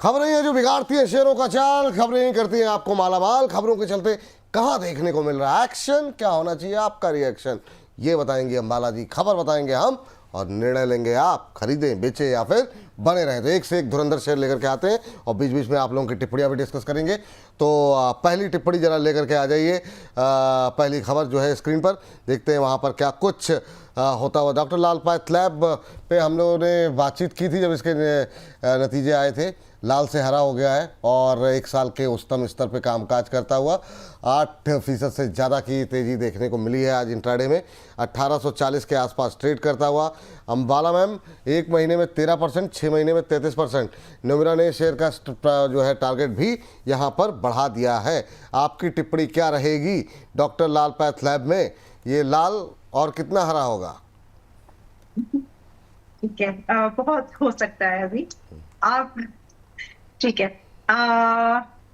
खबरें हैं जो बिगाड़ती है शेयरों का चाल, खबरें ही करती हैं आपको मालामाल। खबरों के चलते कहां देखने को मिल रहा है एक्शन, क्या होना चाहिए आपका रिएक्शन, ये बताएंगे अंबाला जी। खबर बताएंगे हम और निर्णय लेंगे आप, खरीदें बेचें या फिर बने रहें। तो एक से एक धुरंधर शेयर लेकर के आते हैं और बीच बीच में आप लोगों की टिप्पणियां भी डिस्कस करेंगे। तो पहली टिप्पणी जरा लेकर के आ जाइए। पहली खबर जो है स्क्रीन पर देखते हैं, वहां पर क्या कुछ होता हुआ। डॉक्टर लाल पैथ पे हम लोगों ने बातचीत की थी जब इसके नतीजे आए थे। लाल से हरा हो गया है और 1 साल के उच्चतम स्तर पे कामकाज करता हुआ 8% से ज़्यादा की तेज़ी देखने को मिली है। आज इंट्राडे में 1840 के आसपास ट्रेड करता हुआ अंबाला मैम 1 महीने में 13%, 6 महीने में 33%। नोमिरा ने शेयर का जो है टारगेट भी यहाँ पर बढ़ा दिया है। आपकी टिप्पणी क्या रहेगी डॉक्टर लाल पैथ लैब में, ये लाल और कितना हरा होगा? ठीक है, बहुत हो सकता है अभी आप। ठीक है,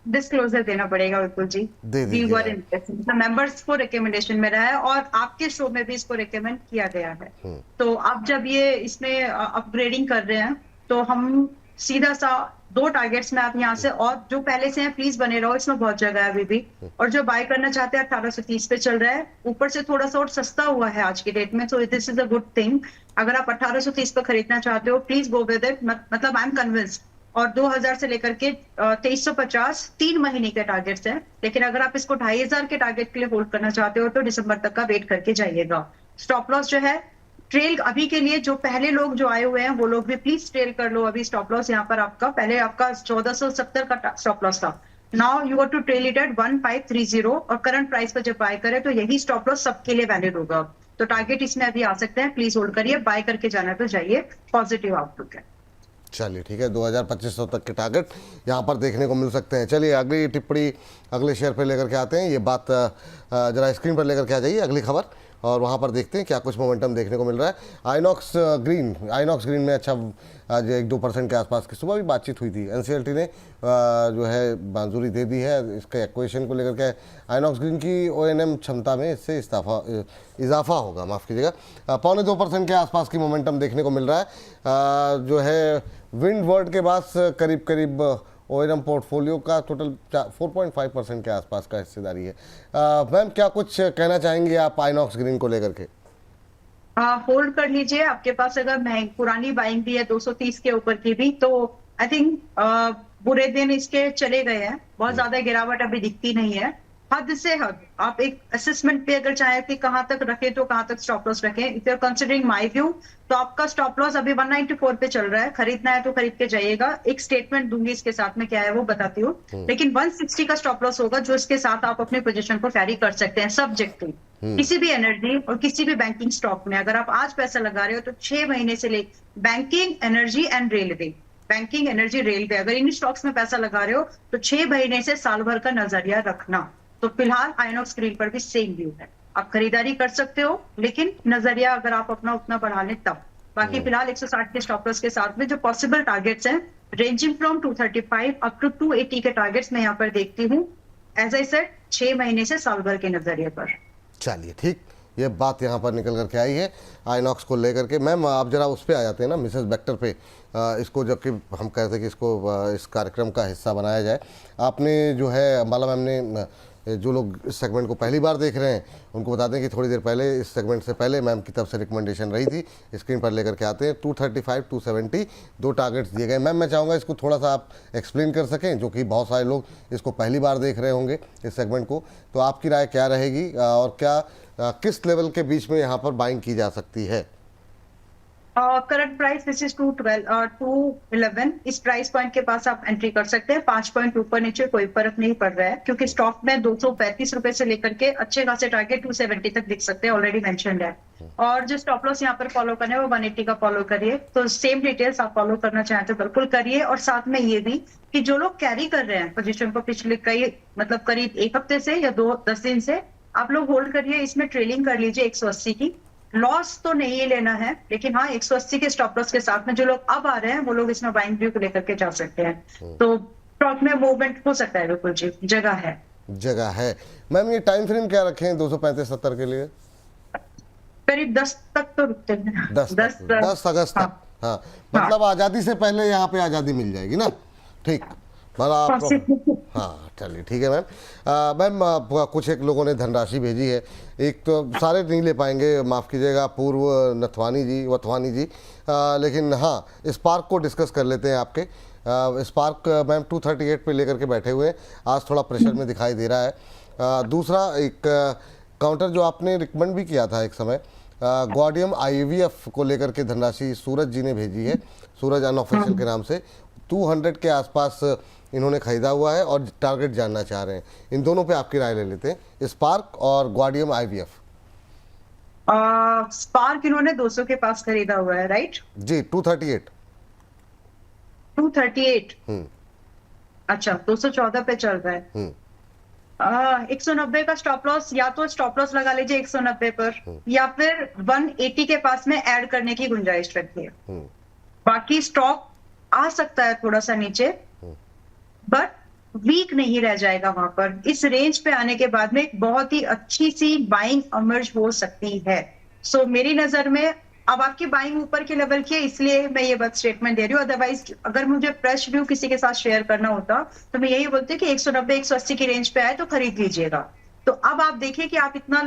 डिस्क्लोजर देना पड़ेगा बिल्कुल जी। दे दीजिए। मेंबर्स को रिकमेंडेशन में रहा है और आपके शो में भी इसको रिकमेंड किया गया है। तो अब जब ये इसमें अपग्रेडिंग कर रहे हैं तो हम सीधा सा 2 टारगेट्स में आप यहाँ से, और जो पहले से हैं प्लीज बने रहो, इसमें बहुत जगह है अभी भी। और जो बाय करना चाहते हैं 1830 पे चल रहा है, ऊपर से थोड़ा सा और सस्ता हुआ है आज की डेट में, so this is a good thing. अगर आप 1830 पे खरीदना चाहते हो प्लीज गो विद इट, मतलब आई एम कन्विंस्ड। और 2000 से लेकर के 2350 3 महीने के टारगेट्स हैं। लेकिन अगर आप इसको 2500 के टारगेट के लिए होल्ड करना चाहते हो तो दिसंबर तक का वेट करके जाइएगा। स्टॉप लॉस जो है ट्रेल अभी के लिए, जो पहले लोग जो आए हुए हैं वो लोग भी प्लीज ट्रेल कर लो अभी। स्टॉप लॉस यहाँ पर आपका, पहले आपका 1470 का स्टॉप लॉस था, now you are to trail it at 1530 और करंट प्राइस पर जब बाय करे तो यही स्टॉप लॉस सबके लिए वैलिड होगा। तो टारगेट इसमें अभी आ सकते हैं, प्लीज होल्ड करिए, बाय करके जाना तो जाइए, पॉजिटिव आउटलुक है। चलिए ठीक है, 2500 तक के टारगेट यहाँ पर देखने को मिल सकते हैं। चलिए अगली टिप्पणी अगले शेयर पर लेकर के आते हैं। ये बात जरा स्क्रीन पर लेकर के आ जाइए अगली खबर, और वहाँ पर देखते हैं क्या कुछ मोमेंटम देखने को मिल रहा है। आइनॉक्स ग्रीन में अच्छा आज 1-2% के आसपास की सुबह भी बातचीत हुई थी। एनसीएलटी ने जो है मंजूरी दे दी है इसके एक्विजिशन को लेकर के। आइनॉक्स ग्रीन की ओएनएम क्षमता में इससे इजाफा होगा, माफ़ कीजिएगा। 1.25% के आसपास की मोमेंटम देखने को मिल रहा है। जो है विंड वर्ड के बाद करीब ओएनएम पोर्टफोलियो का टोटल 4.5% के आसपास का हिस्सेदारी है। मैम क्या कुछ कहना चाहेंगे आप आइनॉक्स ग्रीन को लेकर के? होल्ड कर लीजिए, आपके पास अगर पुरानी बाइंग भी है 230 के ऊपर की भी, तो आई थिंक बुरे दिन इसके चले गए हैं। बहुत ज्यादा गिरावट अभी दिखती नहीं है, हद से हद। आप एक असेसमेंट पे अगर चाहे कि कहां तक रखे तो कहां तक स्टॉप लॉस रखें, if you are considering my view, तो आपका स्टॉप लॉस अभी 194 पे चल रहा है। खरीदना है तो खरीद के जाइएगा। एक स्टेटमेंट दूंगी इसके साथ में, क्या है वो बताती हूँ, लेकिन 160 का स्टॉप लॉस होगा जो इसके साथ आप अपनी पोजीशन को कैरी कर सकते हैं सब्जेक्ट टू किसी भी एनर्जी और किसी भी बैंकिंग स्टॉक में। अगर आप आज पैसा लगा रहे हो तो 6 महीने से ले banking, energy and railway, banking, energy, railway, अगर इन स्टॉक्स में पैसा लगा रहे हो तो 6 महीने से साल भर का नजरिया रखना। तो फिलहाल आइनॉक्स ग्रीन पर भी सेम व्यू है, आप खरीदारी कर सकते हो, लेकिन नजरिया अगर आप अपना उतना बढ़ा लें तब। बाकी फिलहाल 160 के स्टॉप लॉस के साथ में जो पॉसिबल टारगेट्स हैं रेंजिंग फ्रॉम 235 अप टू 280 के टारगेट्स मैं यहाँ पर देखती हूँ। एज आई सेड 6 महीने से साल भर के नजरिए पर। चलिए ठीक, ये बात यहाँ पर निकल करके आई है आइनॉक्स को लेकर के। मैम आप जरा उस पर आ जाते हैं ना, मिसेस बेक्टर पे। इसको जबकि हम कहते हैं कि इसको इस कार्यक्रम का हिस्सा बनाया जाए, आपने जो है अंबाला मैम ने, जो लोग इस सेगमेंट को पहली बार देख रहे हैं उनको बता दें कि थोड़ी देर पहले इस सेगमेंट से पहले मैम की तरफ से रिकमेंडेशन रही थी। स्क्रीन पर लेकर के आते हैं 235, 270 2 टारगेट्स दिए गए। मैम मैं चाहूँगा इसको थोड़ा सा आप एक्सप्लेन कर सकें, जो कि बहुत सारे लोग इसको पहली बार देख रहे होंगे इस सेगमेंट को। तो आपकी राय क्या रहेगी और क्या किस लेवल के बीच में यहाँ पर बाइंग की जा सकती है? Current price this is 211। इस प्राइस पॉइंट के पास आप एंट्री कर सकते हैं। 5 पॉइंट ऊपर नीचे कोई फर्क नहीं पड़ रहा है, क्योंकि स्टॉक में 235 रुपए से लेकर के अच्छे खासे टारगेट 270 तक दिख सकते हैं, ऑलरेडी मेंशन्ड है। और जो स्टॉप लॉस यहाँ पर फॉलो करना है वो 180 का फॉलो करिए। तो सेम डिटेल्स आप फॉलो करना चाहें तो बिल्कुल करिए। और साथ में ये भी कि जो लोग कैरी कर रहे हैं पोजिशन को पिछले करीब 1 हफ्ते से या 10 दिन से, आप लोग होल्ड करिए, इसमें ट्रेलिंग कर लीजिए 180 की। लॉस तो नहीं लेना है, लेकिन हाँ 180 के स्टॉप लॉस के साथ में जो लोग अब आ रहे हैं वो लोग इसमें बाइंग व्यू को लेकर के जा सकते हैं। तो स्टॉक में मूवमेंट हो सकता है, बिल्कुल जी, जगह है। मैम ये टाइम फ्रेम क्या रखें 235-70 के लिए? करीब 10 तक तो रुकते हैं। 10 अगस्त तक। हाँ मतलब आज़ादी से पहले यहाँ पे आज़ादी मिल जाएगी ना? ठीक, मतलब आप possible। हाँ चलिए ठीक है मैम। मैम कुछ एक लोगों ने धनराशि भेजी है, एक तो सारे नहीं ले पाएंगे, माफ़ कीजिएगा, पूर्व वथवानी जी, लेकिन हाँ स्पार्क को डिस्कस कर लेते हैं आपके। स्पार्क मैम 238 पे लेकर के बैठे हुए हैं, आज थोड़ा प्रेशर में दिखाई दे रहा है। दूसरा एक काउंटर जो आपने रिकमेंड भी किया था एक समय, गॉडियम IVF को लेकर के धनराशि सूरज जी ने भेजी है, सूरज अनऑफिशियल के नाम से 200 के आसपास इन्होंने खरीदा हुआ है और टारगेट जानना चाह रहे हैं। इन दोनों पे आपकी राय ले लेते हैं, स्पार्क और गॉडियम IVF। स्पार्क इन्होंने 200 के पास खरीदा हुआ है, राइट? जी 238। 238। अच्छा, 214 पे चल रहा है। 190 का स्टॉप लॉस, या तो स्टॉप लॉस लगा लीजिए 190 पर, या फिर 180 के पास में ऐड करने की गुंजाइश रखिए। बाकी स्टॉक आ सकता है थोड़ा सा नीचे, बट वीक नहीं रह जाएगा वहां पर। इस रेंज पे आने के बाद में एक बहुत ही अच्छी सी बाइंग इमर्ज हो सकती है। सो मेरी नजर में अब आपकी बाइंग ऊपर के लेवल की है, इसलिए मैं ये बात स्टेटमेंट दे रही हूँ। अदरवाइज अगर मुझे फ्रेश व्यू किसी के साथ शेयर करना होता तो मैं यही बोलती कि 190 180 की रेंज पे आए तो खरीद लीजिएगा। तो अब आप देखिए कि आप इतना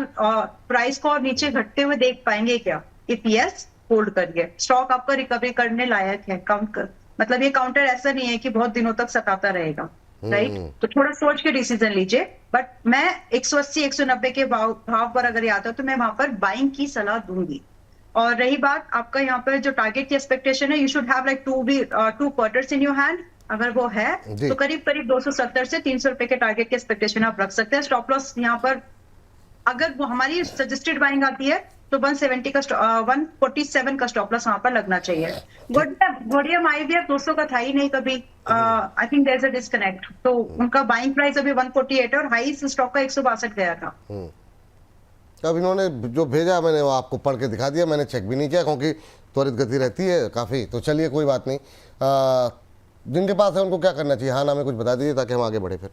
प्राइस को और नीचे घटते हुए देख पाएंगे क्या? इफ यस, होल्ड करिए, स्टॉक आपका रिकवरी करने लायक है। मतलब ये काउंटर ऐसा नहीं है कि बहुत दिनों तक सताता रहेगा, राइट? तो थोड़ा सोच के डिसीजन लीजिए। बट मैं 180 190 के भाव पर अगर ये आता है तो मैं वहां पर बाइंग की सलाह दूंगी। और रही बात आपका यहाँ पर जो टारगेट की एक्सपेक्टेशन है, you should have like 2 quarters in your hand. अगर वो है तो करीब करीब 270 से 300 रुपए के टारगेट की एक्सपेक्टेशन आप रख सकते हैं। स्टॉप लॉस यहाँ पर अगर वो हमारी सजेस्टेड बाइंग आती है तो 170 का 147 का स्टॉप लॉस वहां पर लगना चाहिए। गॉडियम IVF 200 का था ही नहीं कभी। I think there is a disconnect. तो उनका बाइंग प्राइस अभी 148 है और हाई स्टॉक का 162 गया था। अब इन्होंने जो भेजा मैंने वो आपको पढ़ के दिखा दिया, मैंने चेक भी नहीं किया क्योंकि त्वरित गति रहती है काफ़ी। तो चलिए कोई बात नहीं, जिनके पास है उनको क्या करना चाहिए, हाँ नाम कुछ बता दीजिए ताकि हम आगे बढ़े फिर।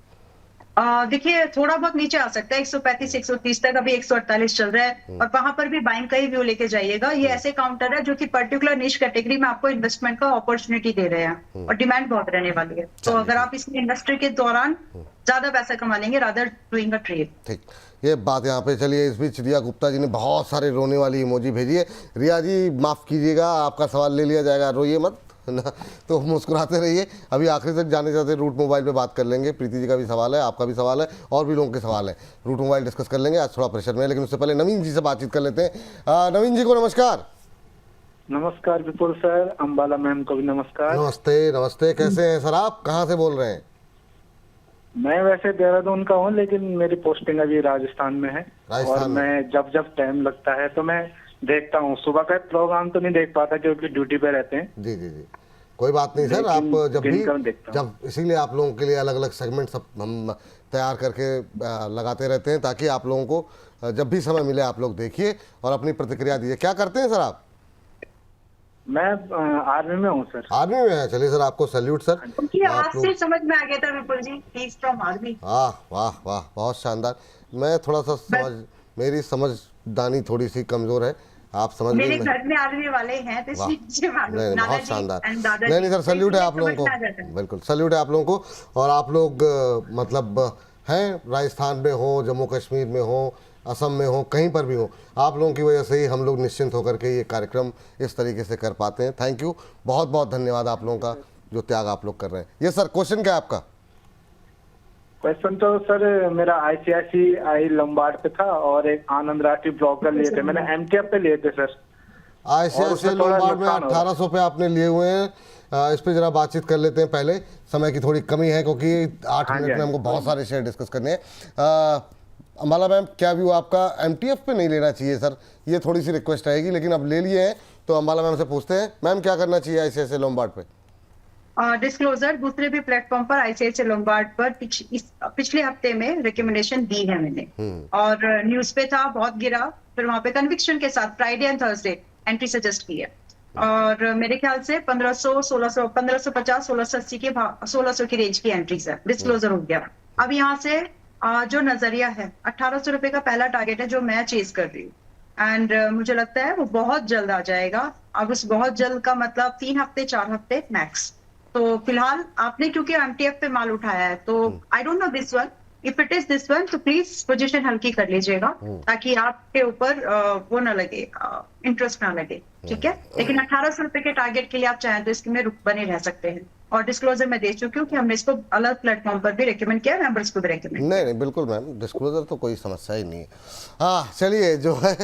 देखिए थोड़ा बहुत नीचे आ सकता है 135 130 तक, अभी 148 चल रहा है और वहां पर भी बाइंग का ही व्यू लेके जाइएगा। ये ऐसे काउंटर है जो कि पर्टिकुलर निश कैटेगरी में आपको इन्वेस्टमेंट का अपॉर्चुनिटी दे रहे हैं और डिमांड बहुत रहने वाली है। तो अगर आप इसमें इंडस्ट्री के दौरान ज्यादा पैसा कमा लेंगे रादर डूइंग अ ट्रेड। ठीक, ये बात यहाँ पे। चलिए इस बीच रिया गुप्ता जी ने बहुत सारे रोने वाली इमोजी भेजी है। रिया जी माफ़ कीजिएगा, आपका सवाल ले लिया जाएगा, रोइए मत ना, तो मुस्कुराते रहिए। अभी आखिरी तक जाने जाते रूट मोबाइल पे बात कर लेंगे। प्रीति जी का भी सवाल है, आपका भी सवाल है और भी लोगों के सवाल है, रूट मोबाइल डिस्कस कर लेंगे। आज थोड़ा प्रेशर में है, लेकिन उससे पहले नवीन जी से बातचीत कर लेते हैं। नवीन जी को नमस्कार। नमस्कार विपुल सर, अंबाला मैम को भी नमस्कार। नमस्ते नमस्ते, कैसे हैं सर आप, कहाँ से बोल रहे हैं? मैं वैसे देहरादून का हूँ लेकिन मेरी पोस्टिंग अभी राजस्थान में है। और मैं जब जब टाइम लगता है तो मैं देखता हूँ। सुबह का प्रोग्राम तो नहीं देख पाता क्योंकि ड्यूटी पे रहते हैं। जी जी जी, कोई बात नहीं सर, आप जब इसीलिए आप लोगों के लिए अलग अलग सेगमेंट सब हम तैयार करके लगाते रहते हैं ताकि आप लोगों को जब भी समय मिले आप लोग देखिए और अपनी प्रतिक्रिया दीजिए। क्या करते हैं सर आप? मैं आर्मी में हूँ सर। आर्मी में है, चलिए सर आपको सैल्यूट सर। आज से समझ में आ गया था विपुल जी, ही इज फ्रॉम आर्मी। वाह वाह वाह, बहुत शानदार। मैं थोड़ा सा मेरी समझदानी थोड़ी सी कमजोर है, आप समझ लीजिए। मेरे घर में आर्मी वाले हैं तो इसलिए बहुत शानदार। नहीं सर, सैल्यूट है आप लोगों को, बिल्कुल सैल्यूट है आप लोगों को। और आप लोग मतलब हैं राजस्थान में हो, जम्मू कश्मीर में हो, असम में हो, कहीं पर भी हो, आप लोगों की वजह से ही हम लोग निश्चिंत होकर के ये कार्यक्रम इस तरीके से कर पाते हैं। थैंक यू, बहुत बहुत धन्यवाद आप लोगों का, जो त्याग आप लोग कर रहे हैं। ये सर क्वेश्चन क्या है आपका? क्वेश्चन तो सर मेरा ICICI लंबार्ड पे था और एक आनंद राठी ब्रोकर लिए थे, मैंने MTF पे लिए थे सर। ICICI लंबार्ड में 1800 पे आपने लिए हुए हैं। इस पे जरा बातचीत कर लेते हैं, पहले समय की थोड़ी कमी है क्योंकि 8 मिनट में हमको बहुत सारे शेयर डिस्कस करने हैं। अंबाला मैम, क्या व्यू आपका? MTF पे नहीं लेना चाहिए सर, ये थोड़ी सी रिक्वेस्ट रहेगी, लेकिन अब ले लिए हैं तो अंबाला मैम से पूछते हैं, मैम क्या करना चाहिए ICICI लंबार्ड पे? डिस्क्लोजर दूसरे भी प्लेटफॉर्म पर ICICI लंबार्ड पर पिछले हफ्ते में रिकमेंडेशन दी है मैंने और न्यूज पे था, बहुत गिरा, फिर वहां पे कन्विक्शन के साथ Friday and Thursday entry suggest की है और मेरे ख्याल से 1500 1600 1550 1680 के 1600 की रेंज की एंट्रीज है। डिस्क्लोजर हो गया। अब यहाँ से जो नजरिया है 1800 रुपए का पहला टारगेट है जो मैं चेज कर रही हूँ एंड मुझे लगता है वो बहुत जल्द आ जाएगा। अब उस बहुत जल्द का मतलब 3 हफ्ते 4 हफ्ते मैक्स। तो फिलहाल आपने क्योंकि एमटीएफ पे माल उठाया है, तो I don't know this one, if it is this one तो प्लीज पोजीशन हल्की कर लीजिएगा ताकि आपके ऊपर वो ना लगे, इंटरेस्ट ना लगे, ठीक है। लेकिन 1800 रुपए के टारगेट के लिए आप चाहें तो इसमें रुक बने रह सकते हैं। और डिस्क्लोजर मैं दे चुकी हूँ कि हमने इसको अलग प्लेटफॉर्म पर भी रेकमेंड किया, मेंबर्स को भी रेकमेंड। नहीं बिल्कुल मैम, डिस्क्लोजर तो कोई समस्या ही नहीं है। हाँ चलिए जो है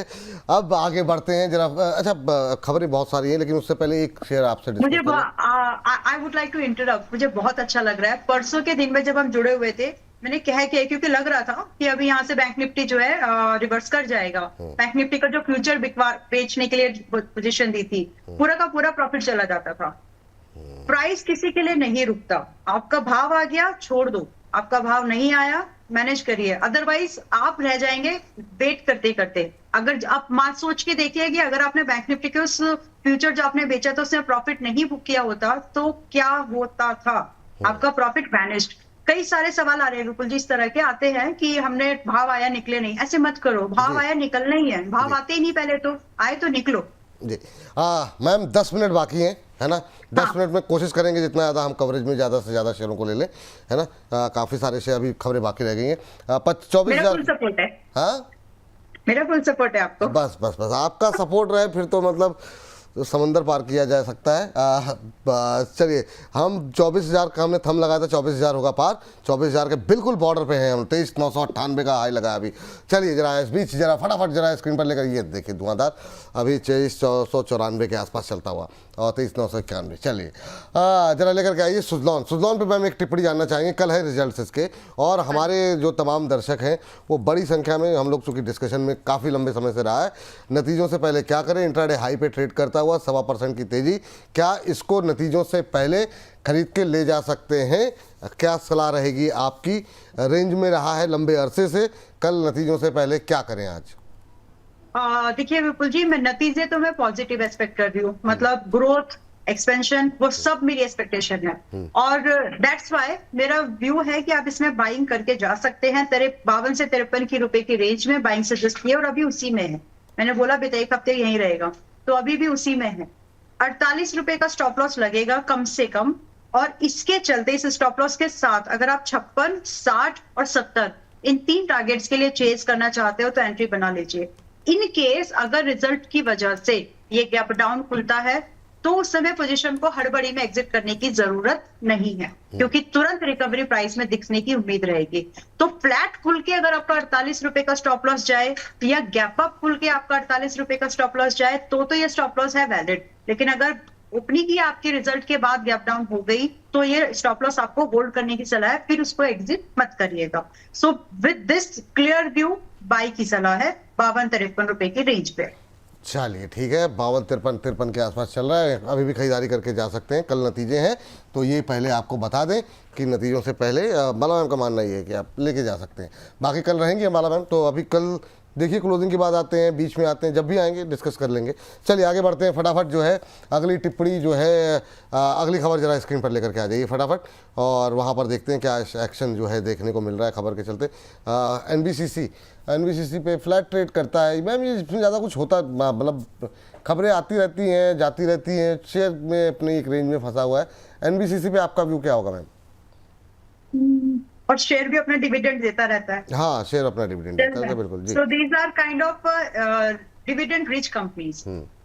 अब आगे बढ़ते हैं जरा। अच्छा खबरें बहुत सारी हैं लेकिन उससे पहले एक शेयर आपसे मुझे I would like to interrupt, मुझे बहुत अच्छा लग रहा है। परसों के दिन में जब हम जुड़े हुए थे मैंने कहा कि क्योंकि लग रहा था कि अभी यहाँ से बैंक निफ्टी जो है रिवर्स कर जाएगा। बैंक निफ्टी का जो फ्यूचर बेचने के लिए पोजीशन दी थी, पूरा का पूरा प्रॉफिट चला जाता था। प्राइस किसी के लिए नहीं रुकता, आपका भाव आ गया छोड़ दो, आपका भाव नहीं आया मैनेज करिए, अदरवाइज आप रह जाएंगे वेट करते करते। अगर आप मात सोच के देखिए कि अगर आपने बैंक निफ्टी के उस फ्यूचर जो आपने बेचा था उसमें प्रॉफिट नहीं बुक किया होता तो क्या होता था, आपका प्रॉफिट मैनेज्ड। कई सारे सवाल आ रहे हैं विपुल जी इस तरह के आते हैं कि हमने भाव आया निकले नहीं, ऐसे मत करो, भाव आया निकलना ही है, भाव आते ही नहीं, पहले तो आए तो निकलो जी। मैम 10 मिनट बाकी हैं है ना, 10 मिनट में कोशिश करेंगे जितना ज़्यादा हम कवरेज में ज़्यादा से ज़्यादा शेयरों को ले लें, है ना। काफ़ी सारे शेयर अभी खबरें बाकी रह गई हैं। 24,000 सपोर्ट है, हाँ मेरा फुल सपोर्ट है आपको। बस आपका सपोर्ट रहे फिर तो मतलब समंदर पार किया जा सकता है। चलिए हम 24,000 का हमने थम लगाया था, 24,000 होगा पार, 24,000 के बिल्कुल बॉर्डर पे हैं हम, 23,998 का हाई लगाया अभी। चलिए जरा इस बीच जरा फटाफट जरा स्क्रीन पर लेकर ये देखिए धुआंधार अभी 23,194 के आसपास चलता हुआ और 23,991। चलिए जरा लेकर के आइए सुजलॉन पे मैम एक टिप्पणी जानना चाहेंगे। कल है रिजल्ट्स इसके और हमारे जो तमाम दर्शक हैं वो बड़ी संख्या में, हम लोग चूँकि डिस्कशन में काफ़ी लंबे समय से रहा है, नतीजों से पहले क्या करें, इंट्राडे हाई पे ट्रेड करता हुआ 1.25% की तेज़ी, क्या इसको नतीजों से पहले खरीद के ले जा सकते हैं, क्या सलाह रहेगी आपकी? रेंज में रहा है लंबे अरसे से, कल नतीजों से पहले क्या करें आज? देखिए विपुल जी, मैं नतीजे तो मैं पॉजिटिव एक्सपेक्ट कर रही हूँ, मतलब ग्रोथ एक्सपेंशन वो सब मेरी एक्सपेक्टेशन है और दैट्स व्हाई मेरा व्यू है कि आप इसमें बाइंग करके जा सकते हैं। 52 से 53 की रुपए की रेंज में बाइंग सजेस्ट किया और अभी उसी में है, मैंने बोला भी था एक हफ्ते यहीं रहेगा, तो अभी भी उसी में है। 48 रुपए का स्टॉप लॉस लगेगा कम से कम, और इसके चलते इस स्टॉप लॉस के साथ अगर आप 56, 60 और 70 इन 3 टारगेट्स के लिए चेज करना चाहते हो तो एंट्री बना लीजिए। इन केस अगर रिजल्ट की वजह से ये गैप डाउन खुलता है तो उस समय पोजीशन को हड़बड़ी में एग्जिट करने की जरूरत नहीं है, क्योंकि तुरंत रिकवरी प्राइस में दिखने की उम्मीद रहेगी। तो फ्लैट खुल के अगर आपका 48 रुपए का स्टॉप लॉस जाए या गैप अप खुल के आपका 48 रुपए का स्टॉप लॉस जाए तो ये स्टॉप लॉस है वैलिड। लेकिन अगर ओपनिंग की आपके रिजल्ट के बाद गैप डाउन हो गई तो ये स्टॉप लॉस आपको होल्ड करने की सलाह है, फिर उसको एग्जिट मत करिएगा। So with this clear view by की सलाह है 52-53 रुपए की रेंज पे। चलिए ठीक है, 52-53 के आसपास चल रहा है, अभी भी खरीदारी करके जा सकते हैं। कल नतीजे हैं तो ये पहले आपको बता दें कि नतीजों से पहले माला मैम का मानना ये है कि आप लेके जा सकते हैं। बाकी कल रहेंगे माला मैम, तो अभी कल देखिए क्लोजिंग के बाद आते हैं, बीच में आते हैं, जब भी आएंगे डिस्कस कर लेंगे। चलिए आगे बढ़ते हैं फटाफट, जो है अगली टिप्पणी जो है अगली खबर जरा स्क्रीन पर लेकर के आ जाइए फटाफट, और वहाँ पर देखते हैं क्या एक्शन जो है देखने को मिल रहा है खबर के चलते। एनबीसीसी पे फ्लैट ट्रेड करता है मैम, ये इसमें ज़्यादा कुछ होता मतलब खबरें आती रहती हैं जाती रहती हैं, शेयर में अपनी एक रेंज में फंसा हुआ है। एनबीसीसी पे आपका व्यू क्या होगा मैम? और शेयर भी अपना डिविडेंड देता रहता है। हाँ शेयर अपना डिविडेंड देता है बिल्कुल जी। So these are kind of dividend rich companies,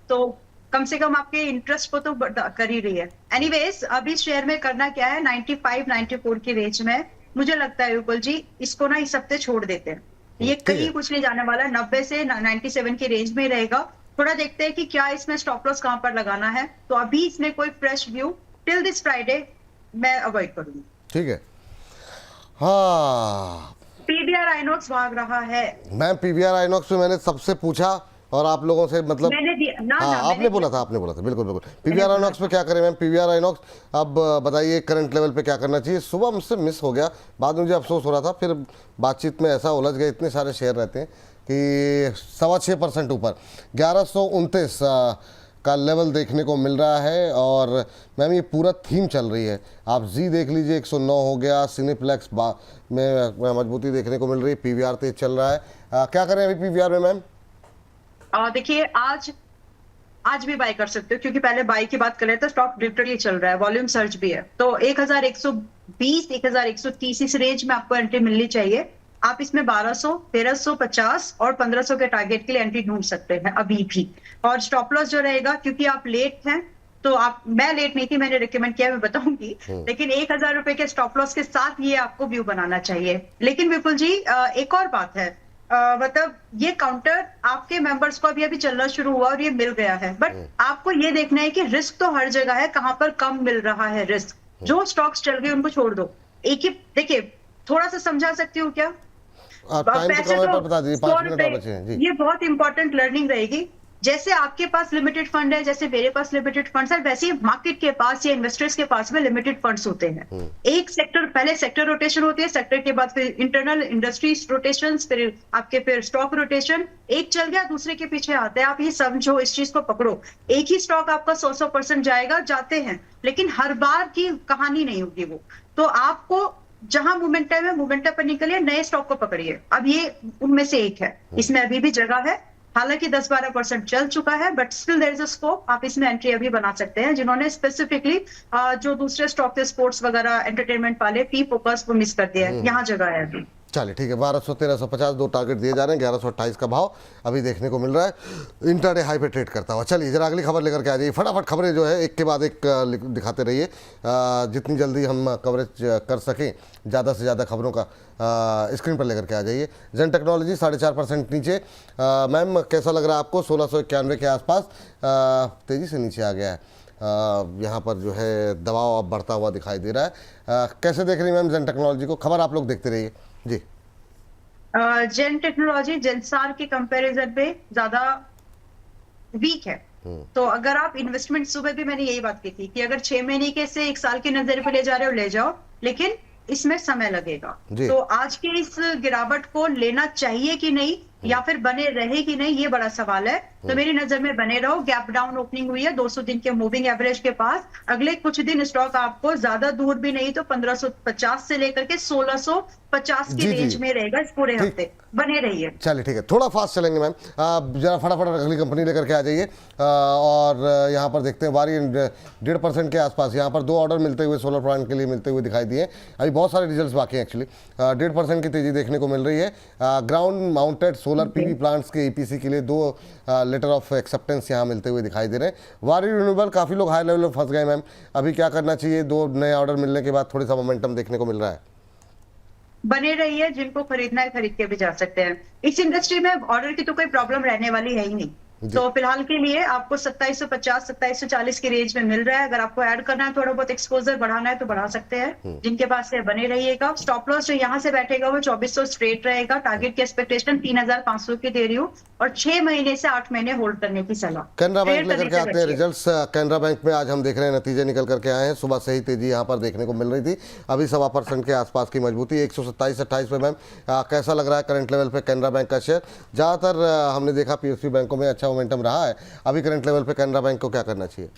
तो कम से कम आपके इंटरेस्ट को तो कर ही रही है। एनीवेज अभी शेयर में करना क्या है, 95-94 की रेंज में मुझे लगता है विपुल जी इसको ना इस हफ्ते छोड़ देते हैं, ये कहीं कुछ नहीं जाने वाला, 90 से 97 की रेंज में रहेगा। थोड़ा देखते हैं कि क्या इसमें स्टॉप लॉस कहां पर लगाना है, तो अभी इसमें कोई fresh view till this Friday मैं अवॉइड करूंगी। ठीक है। हाँ पीवीआर आइनॉक्स भाग रहा है मैम, पीवीआर आइनॉक्स में मैंने सबसे पूछा और आप लोगों से मतलब आपने बोला था बिल्कुल पीवीआर आइनॉक्स पे क्या करें मैम? पीवीआर आइनॉक्स अब बताइए करंट लेवल पे क्या करना चाहिए? सुबह मुझसे मिस हो गया, बाद में मुझे अफसोस हो रहा था, फिर बातचीत में ऐसा उलझ गए, इतने सारे शेयर रहते हैं कि 6.25% ऊपर 1129 का लेवल देखने को मिल रहा है। और मैम ये पूरा थीम चल रही है, आप जी देख लीजिए 109 हो गया, सिनेप्लेक्स में मजबूती देखने को मिल रही है, पीवीआर तेज चल रहा है। क्या करें अभी पीवीआर में मैम? देखिए आज आज भी बाय कर सकते हो, क्योंकि पहले बाय की बात कर रहे थे, स्टॉक लिटरली चल रहा है, वॉल्यूम सर्च भी है। तो 1120, 1130 इस रेंज में आपको एंट्री मिलनी चाहिए। आप इसमें 1200, 1350 और 1500 के टारगेट के लिए एंट्री ढूंढ सकते हैं अभी भी। और स्टॉप लॉस जो रहेगा, क्योंकि आप लेट हैं, तो आप, मैं लेट नहीं थी, मैंने रिकमेंड किया, मैं बताऊंगी, लेकिन 1000 रुपए के स्टॉप लॉस के साथ ये आपको व्यू बनाना चाहिए। लेकिन विपुल जी, एक और बात है, मतलब ये काउंटर आपके मेंबर्स को अभी चलना शुरू हुआ और ये मिल गया है, बट आपको ये देखना है कि रिस्क तो हर जगह है, कहां पर कम मिल रहा है रिस्क। जो स्टॉक्स चल गए उनको छोड़ दो। एक ही देखिए, थोड़ा सा समझा सकती हूँ क्या? पैसे तो बता दीजिए, 5 मिनट और बचे हैं जी। ये बहुत इंपॉर्टेंट लर्निंग रहेगी। जैसे आपके पास लिमिटेड फंड है, जैसे मेरे पास लिमिटेड फंड्स है, वैसे ही मार्केट के पास या इन्वेस्टर्स के पास में लिमिटेड फंड्स होते हैं। एक सेक्टर, पहले सेक्टर रोटेशन होती है, सेक्टर के बाद फिर इंटरनल इंडस्ट्रीज रोटेशंस, फिर आपके फिर स्टॉक रोटेशन। एक चल गया, दूसरे के पीछे आते हैं। आप ये समझो, इस चीज को पकड़ो। एक ही स्टॉक आपका 100% जाएगा, जाते हैं, लेकिन हर बार की कहानी नहीं होगी वो। तो आपको जहां मोमेंटम है, मोमेंटम पर निकलिए, नए स्टॉक को पकड़िए। अब ये उनमें से एक है, इसमें अभी भी जगह है। हालांकि 10-12% चल चुका है, but still there is a scope. आप इसमें एंट्री अभी बना सकते हैं। जिन्होंने स्पेसिफिकली जो दूसरे स्टॉक थे, स्पोर्ट्स वगैरह, एंटरटेनमेंट वाले, पी फोकस, वो मिस कर दिया है। यहाँ जगह है अभी। चलिए ठीक है, 1200, 1350 दो टारगेट दिए जा रहे हैं। 1128 का भाव अभी देखने को मिल रहा है, इंट्राडे हाई पे ट्रेड करता हुआ। चलिए जरा अगली खबर लेकर के आ जाइए। फटाफट खबरें जो है एक के बाद एक दिखाते रहिए, जितनी जल्दी हम कवरेज कर सकें, ज़्यादा से ज़्यादा खबरों का स्क्रीन पर लेकर के आ जाइए। जेन टेक्नोलॉजी 4.5% नीचे। मैम कैसा लग रहा है आपको? 1691 के आसपास तेज़ी से नीचे आ गया है। यहाँ पर जो है दबाव अब बढ़ता हुआ दिखाई दे रहा है। कैसे देख रही हैं मैम जेन टेक्नोलॉजी को? खबर आप लोग देखते रहिए जी। जेन टेक्नोलॉजी जेनसार के कंपैरिजन पे ज्यादा वीक है। तो अगर आप इन्वेस्टमेंट, सुबह भी मैंने यही बात की थी कि अगर 6 महीने के से 1 साल की नजर पे ले जा रहे हो, ले जाओ, लेकिन इसमें समय लगेगा। तो आज की इस गिरावट को लेना चाहिए कि नहीं, या फिर बने रहे कि नहीं, ये बड़ा सवाल है। तो मेरी नजर में बने रहो। गैप डाउन ओपनिंग हुई है 200 दिन के मूविंग एवरेज के पास। अगले कुछ दिन स्टॉक आपको ज्यादा दूर भी नहीं तो 1550 से लेकर के 1650 की रेंज में रहेगा इस पूरे हफ्ते। बने रहिए। चलिए ठीक है, थोड़ा फास्ट चलेंगे मैम। जरा फटाफट अगली कंपनी लेकर के आ जाइए। और यहाँ पर देखते हैं वारी 1.5% के आसपास यहाँ पर 2 ऑर्डर मिलते हुए सोलर प्लांट के लिए मिलते हुए दिखाई दिए। अभी बहुत सारे रिजल्ट्स बाकी हैं एक्चुअली। 1.5% की तेजी देखने को मिल रही है। Ground mounted solar PV plants के ईपीसी के लिए 2 लेटर ऑफ एक्सेप्टेंस यहाँ मिलते हुए दिखाई दे रहे हैं। वारी रिन्यूएबल काफ़ी लोग हाई लेवल में फंस गए मैम, अभी क्या करना चाहिए? 2 नए ऑर्डर मिलने के बाद थोड़ी सा मोमेंटम देखने को मिल रहा है। बने रहिए, जिनको खरीदना है खरीद के भी जा सकते हैं। इस इंडस्ट्री में ऑर्डर की तो कोई प्रॉब्लम रहने वाली है ही नहीं। तो फिलहाल के लिए आपको 2750, 2740 की रेंज में मिल रहा है। अगर आपको ऐड करना है, थोड़ा बहुत एक्सपोजर बढ़ाना है तो बढ़ा सकते हैं। जिनके पास है बने रहिएगा। स्टॉप लॉस जो यहाँ से बैठेगा वो 2400 स्ट्रेट रहेगा। टारगेट की एक्सपेक्टेशन 3500 की दे रही हूँ, और 6 महीने से 8 महीने होल्ड करने की सलाह। कैनरा बैंक लेकर के आते हैं रिजल्ट्स। कैनरा बैंक में आज हम देख रहे हैं नतीजे निकल करके आए हैं। सुबह से ही तेजी यहाँ पर देखने को मिल रही थी, अभी 1.25% के आसपास की मजबूती। 127-28 पे मैम कैसा लग रहा है करंट लेवल पे कैनरा बैंक का शेयर? ज़्यादातर हमने देखा पीएसयू बैंकों में अच्छा मोमेंटम रहा है, अभी करंट लेवल पे कैनरा बैंक को क्या करना चाहिए?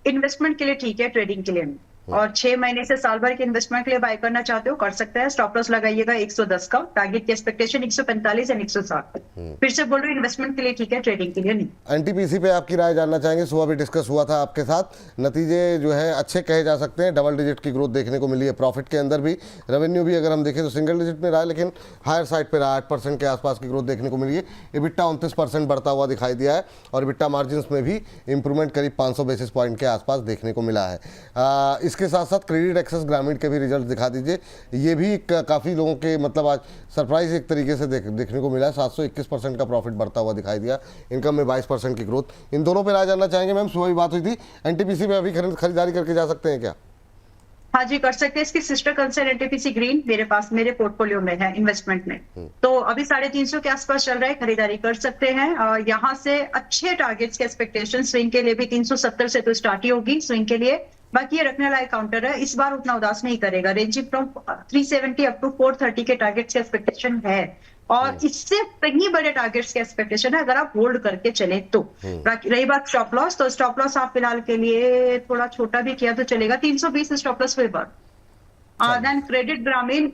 इन्वेस्टमेंट के लिए ठीक है, ट्रेडिंग के लिए नहीं। और 6 महीने से साल भर के इन्वेस्टमेंट के लिए बाय करना चाहते हो, कर सकते हैं। स्टॉप लॉस लगाइएगा 110 का। टारगेट की एक्सपेक्टेशन 145 या 160। फिर से बोल रही हूँ, इन्वेस्टमेंट के लिए ठीक है, ट्रेडिंग के लिए नहीं। एनटीपीसी पे आपकी राय जानना चाहेंगे। सुबह भी डिस्कस हुआ था आपके साथ, नतीजे जो है अच्छे कहे जा सकते हैं। डबल डिजिट की ग्रोथ देखने को मिली है, प्रॉफिट के अंदर भी। रेवेन्यू भी अगर हम देखें तो सिंगल डिजिट में रहा है, लेकिन हायर साइड पे रहा। 8% के आसपास की ग्रोथ देखने को मिली है। EBITDA 29% बढ़ता हुआ दिखाई दिया है, और EBITDA मार्जिन में भी इंप्रूवमेंट करीब 500 बेसिस पॉइंट के आसपास देखने को मिला है। इसके साथ साथ क्रेडिट एक्सेस ग्रामीण के भी रिजल्ट दिखा दीजिए। ये भी काफ़ी लोगों के मतलब आज सरप्राइज एक तरीके से देखने को मिला है। 721% का प्रॉफिट बढ़ता हुआ दिखाई दिया, इनकम में 22% की ग्रोथ। इन दोनों पे राय जानना चाहेंगे मैम। सुबह भी बात हुई थी, एनटीपीसी में अभी खरीदारी करके जा सकते हैं क्या? हाँ जी, कर सकते हैं। इसकी सिस्टर कंसर्न एनटीपीसी ग्रीन मेरे पास, मेरे पोर्टफोलियो में है इन्वेस्टमेंट में। तो अभी 350 के आसपास चल रहा है, खरीदारी कर सकते हैं। यहाँ से अच्छे टारगेट्स के एक्सपेक्टेशन स्विंग के लिए भी 370 से तो स्टार्ट ही होगी स्विंग के लिए। बाकी ये रखने लायक काउंटर है, इस बार उतना उदास नहीं करेगा। रेंजिंग फ्रॉम 370 अप टू 430 के टारगेट्स के एक्सपेक्टेशन है, और इससे कहीं बड़े टारगेट्स के एक्सपेक्टेशन है अगर आप होल्ड करके चले तो। रही बात स्टॉप लॉस, तो स्टॉप लॉस आप फिलहाल के लिए थोड़ा छोटा भी किया तो चलेगा। 320 स्टॉप लॉस पे बार। देन क्रेडिट ग्रामीण,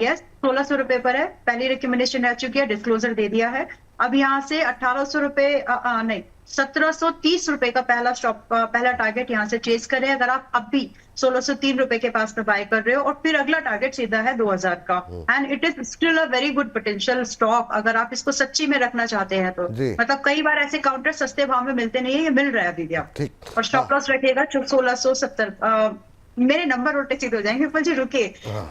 यस 1600 रुपए पर है। पहली रिकमेंडेशन रह चुकी है, डिस्क्लोजर दे दिया है। अब यहाँ से 1800 रुपए नहीं 1730 रुपए का पहला टारगेट यहाँ से चेस करें अगर आप अब भी 1603 रुपए के पास में बाय कर रहे हो, और फिर अगला टारगेट सीधा है 2000 का। And it is still a very good potential stock अगर आप इसको सच्ची में रखना चाहते हैं तो। मतलब कई बार ऐसे काउंटर सस्ते भाव में मिलते नहीं है, ये मिल रहा है अभी भी आप। और स्टॉप लॉस रखिएगा 1670। मेरे नंबर उल्टे सीधे हो जाएंगे पर जी रुके।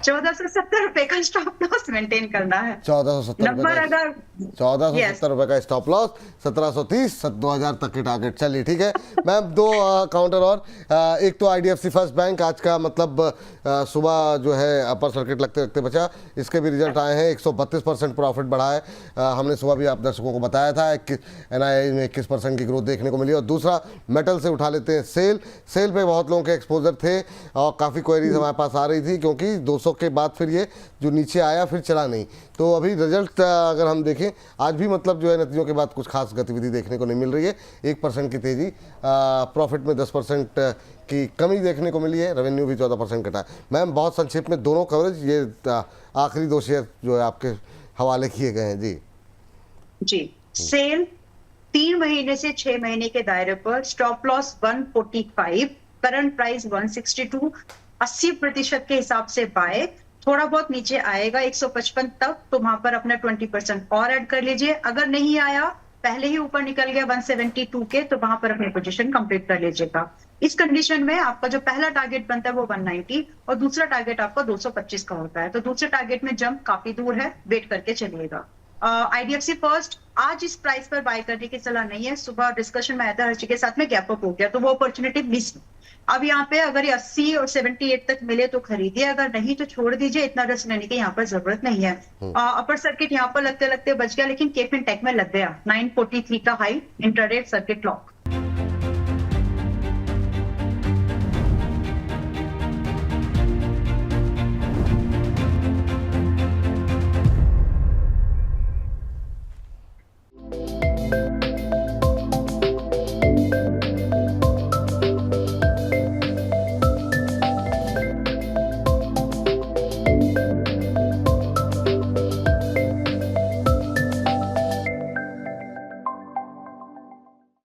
1470 रुपए का स्टॉप लॉस मेंटेन करना है। 1470 रुपए का स्टॉप लॉस, 1730 2000 तक के टारगेट। चलिए ठीक है मैम, दो काउंटर और। एक तो आईडीएफसी फर्स्ट बैंक आज का मतलब सुबह जो है अपर सर्किट लगते लगते बचा, इसके भी रिजल्ट आए हैं। 132% प्रॉफिट बढ़ा है। हमने सुबह भी आप दर्शकों को बताया था एनआईआई में 21% की ग्रोथ देखने को मिली। और दूसरा मेटल से उठा लेते हैं सेल पे बहुत लोगों के एक्सपोजर थे और काफ़ी क्वेरीज हमारे पास आ रही थी क्योंकि 200 के बाद फिर ये जो नीचे आया फिर चला नहीं। तो अभी रिजल्ट अगर हम देखें आज भी मतलब जो है नतीजों के बाद कुछ खास गतिविधि देखने को नहीं मिल रही है। 1% की तेज़ी, प्रॉफिट में 10% की कमी देखने को मिली है, रेवेन्यू भी 14% घटा है। मैम बहुत संक्षिप्त में दोनों कवरेज, ये आखिरी 2 शेयर जो है आपके हवाले किए गए हैं। जी सेल 3 महीने से 6 महीने के दायरे पर, स्टॉप लॉस 145, करंट प्राइस 162, 80% के हिसाब से बाय। थोड़ा बहुत नीचे आएगा 155 तक तो वहां पर अपना 20% और ऐड कर लीजिए। अगर नहीं आया, पहले ही ऊपर निकल गया 172 के, तो वहां पर अपनी पोजीशन कंप्लीट कर लीजिएगा। इस कंडीशन में आपका जो पहला टारगेट बनता है वो 190 और दूसरा टारगेट आपका 225 का होता है। तो दूसरे टारगेट में जंप काफी दूर है, वेट करके चलिएगा। आईडीएफसी फर्स्ट आज इस प्राइस पर बाय करने की सलाह नहीं है। सुबह डिस्कशन में आया था हर्षी के साथ में गैप अप हो गया तो वो अपॉर्चुनिटी मिस। अब यहाँ पे अगर ये 80 और 78 तक मिले तो खरीदिए, अगर नहीं तो छोड़ दीजिए। इतना रिस्क लेने की यहाँ पर जरूरत नहीं है। अपर सर्किट यहाँ पर लगते लगते बच गया, लेकिन केफिन टेक में लग गया 943 का हाई, इंट्राडे सर्किट लॉक।